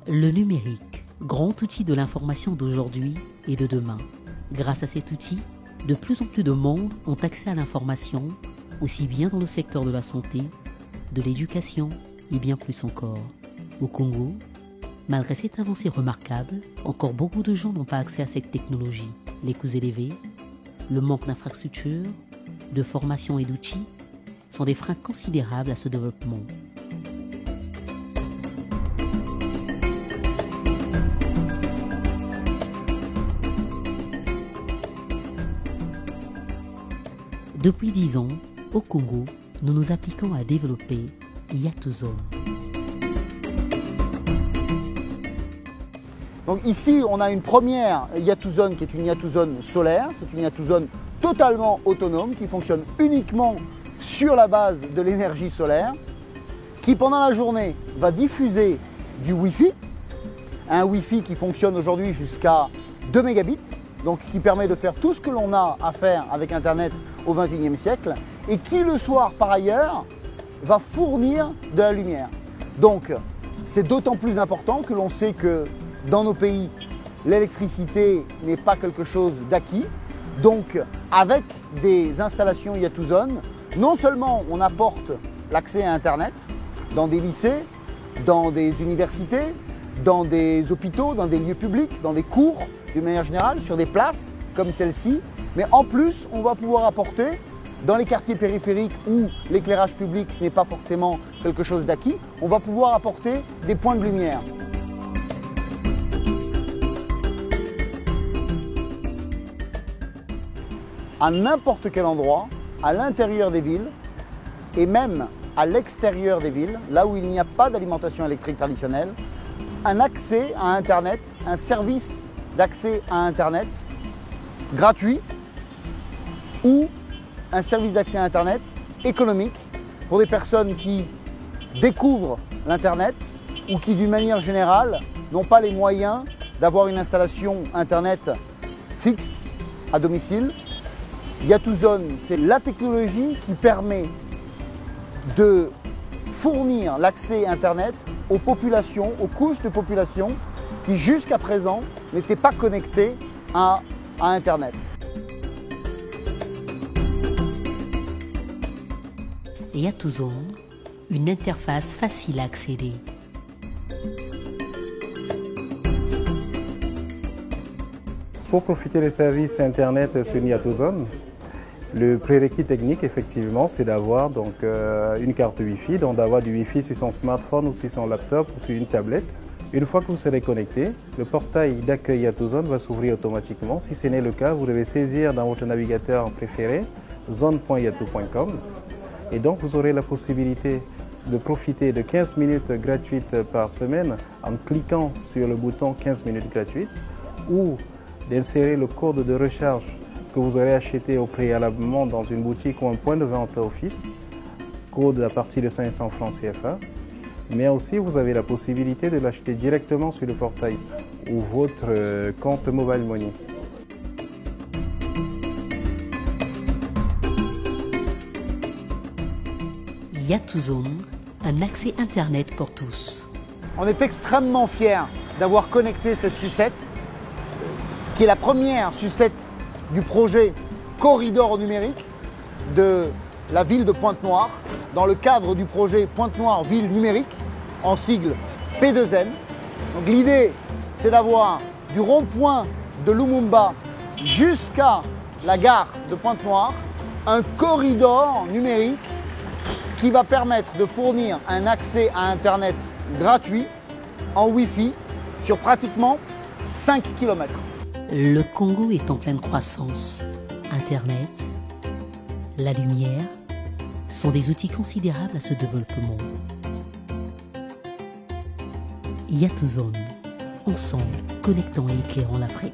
Le numérique, grand outil de l'information d'aujourd'hui et de demain. Grâce à cet outil, de plus en plus de monde ont accès à l'information, aussi bien dans le secteur de la santé, de l'éducation et bien plus encore. Au Congo, malgré cette avancée remarquable, encore beaucoup de gens n'ont pas accès à cette technologie. Les coûts élevés, le manque d'infrastructures, de formation et d'outils sont des freins considérables à ce développement. Depuis 10 ans, au Congo, nous nous appliquons à développer Yatuzone. Donc ici, on a une première Yatuzone qui est une Yatuzone solaire. C'est une Yatuzone totalement autonome qui fonctionne uniquement sur la base de l'énergie solaire, qui pendant la journée va diffuser du Wi-Fi, un Wi-Fi qui fonctionne aujourd'hui jusqu'à 2 mégabits, donc qui permet de faire tout ce que l'on a à faire avec Internet au XXIe siècle, et qui le soir par ailleurs va fournir de la lumière. Donc c'est d'autant plus important que l'on sait que dans nos pays, l'électricité n'est pas quelque chose d'acquis. Donc avec des installations Yatuzone, non seulement on apporte l'accès à Internet dans des lycées, dans des universités, dans des hôpitaux, dans des lieux publics, dans des cours d'une manière générale, sur des places comme celle-ci, mais en plus on va pouvoir apporter dans les quartiers périphériques où l'éclairage public n'est pas forcément quelque chose d'acquis, on va pouvoir apporter des points de lumière. À n'importe quel endroit, à l'intérieur des villes et même à l'extérieur des villes, là où il n'y a pas d'alimentation électrique traditionnelle, un accès à Internet, un service d'accès à Internet gratuit ou un service d'accès à Internet économique pour des personnes qui découvrent l'Internet ou qui, d'une manière générale, n'ont pas les moyens d'avoir une installation Internet fixe à domicile. Yatuzone, c'est la technologie qui permet de fournir l'accès Internet aux populations, aux couches de population qui jusqu'à présent n'étaient pas connectées à Internet. Yatuzone, une interface facile à accéder. Pour profiter des services Internet sur Yatuzone, le prérequis technique, effectivement, c'est d'avoir une carte Wi-Fi, donc d'avoir du Wi-Fi sur son smartphone ou sur son laptop ou sur une tablette. Une fois que vous serez connecté, le portail d'accueil Yatuzone va s'ouvrir automatiquement. Si ce n'est le cas, vous devez saisir dans votre navigateur préféré zone.yatu.com et donc vous aurez la possibilité de profiter de 15 minutes gratuites par semaine en cliquant sur le bouton 15 minutes gratuites ou d'insérer le code de recharge que vous aurez acheté au préalablement dans une boutique ou un point de vente office, code à partir de 500 francs CFA. Mais aussi, vous avez la possibilité de l'acheter directement sur le portail ou votre compte Mobile Money. Yatuzone, un accès Internet pour tous. On est extrêmement fiers d'avoir connecté cette sucette, qui est la première sucette du projet Corridor numérique de la ville de Pointe-Noire, dans le cadre du projet Pointe-Noire Ville Numérique, en sigle P2N. Donc l'idée, c'est d'avoir du rond-point de Lumumba jusqu'à la gare de Pointe-Noire un corridor numérique qui va permettre de fournir un accès à Internet gratuit en Wi-Fi sur pratiquement 5 km. Le Congo est en pleine croissance. Internet, la lumière sont des outils considérables à ce développement. Yatuzone, ensemble, connectant et éclairant l'Afrique.